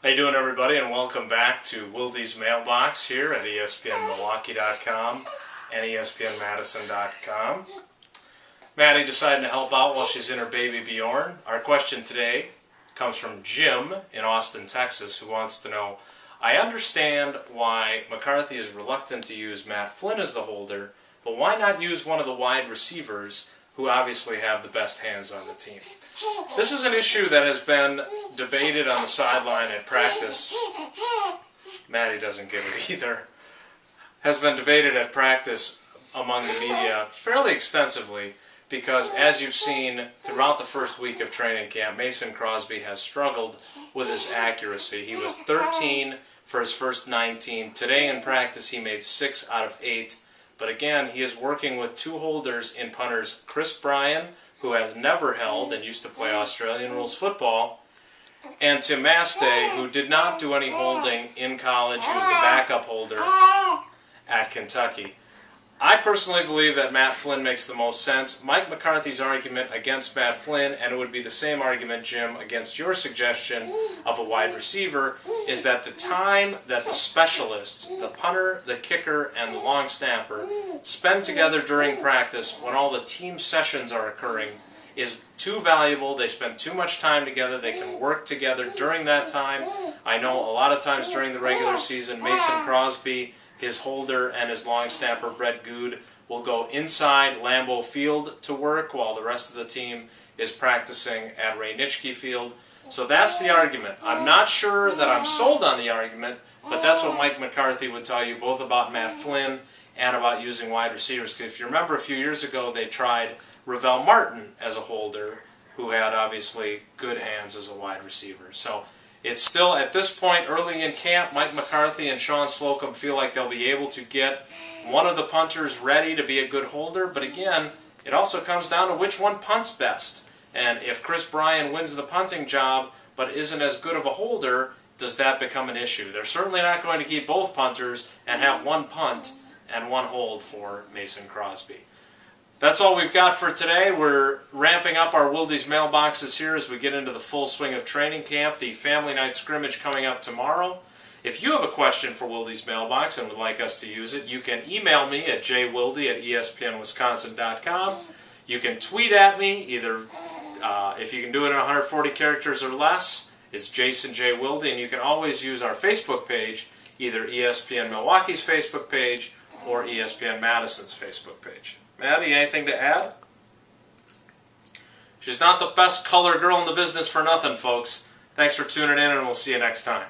How you doing, everybody, and welcome back to Wilde's Mailbox here at ESPNMilwaukee.com and ESPNMadison.com. Maddie decided to help out while she's in her baby Bjorn. Our question today comes from Jim in Austin, Texas, who wants to know, I understand why McCarthy is reluctant to use Matt Flynn as the holder, but why not use one of the wide receivers who obviously have the best hands on the team? This is an issue that has been debated on the sideline at practice. Maddie doesn't get it either. Has been debated at practice among the media fairly extensively because, as you've seen throughout the first week of training camp, Mason Crosby has struggled with his accuracy. He was 13 for his first 19. Today in practice he made 6 out of 8. But again, he is working with two holders in punters Chris Bryan, who has never held and used to play Australian rules football, and Tim Mastay, who did not do any holding in college. He was the backup holder at Kentucky. I personally believe that Matt Flynn makes the most sense. Mike McCarthy's argument against Matt Flynn, and it would be the same argument, Jim, against your suggestion of a wide receiver, is that the time that the specialists, the punter, the kicker, and the long snapper, spend together during practice when all the team sessions are occurring is too valuable. They spend too much time together. They can work together during that time. I know a lot of times during the regular season, Mason Crosby, his holder, and his long snapper, Brett Good, will go inside Lambeau Field to work while the rest of the team is practicing at Ray Nitschke Field. So that's the argument. I'm not sure that I'm sold on the argument, but that's what Mike McCarthy would tell you, both about Matt Flynn and about using wide receivers. Because if you remember a few years ago, they tried Ravel Martin as a holder, who had obviously good hands as a wide receiver. So it's still, at this point, early in camp, Mike McCarthy and Sean Slocum feel like they'll be able to get one of the punters ready to be a good holder. But again, it also comes down to which one punts best. And if Chris Bryan wins the punting job but isn't as good of a holder, does that become an issue? They're certainly not going to keep both punters and have one punt and one hold for Mason Crosby. That's all we've got for today. We're ramping up our Wilde's mailboxes here as we get into the full swing of training camp. The Family Night Scrimmage coming up tomorrow. If you have a question for Wilde's mailbox and would like us to use it, you can email me at jwilde@espnwisconsin.com. You can tweet at me, either if you can do it in 140 characters or less, it's Jason J. Wilde, and you can always use our Facebook page, either ESPN Milwaukee's Facebook page or ESPN Madison's Facebook page. Maddie, anything to add? She's not the best color girl in the business for nothing, folks. Thanks for tuning in, and we'll see you next time.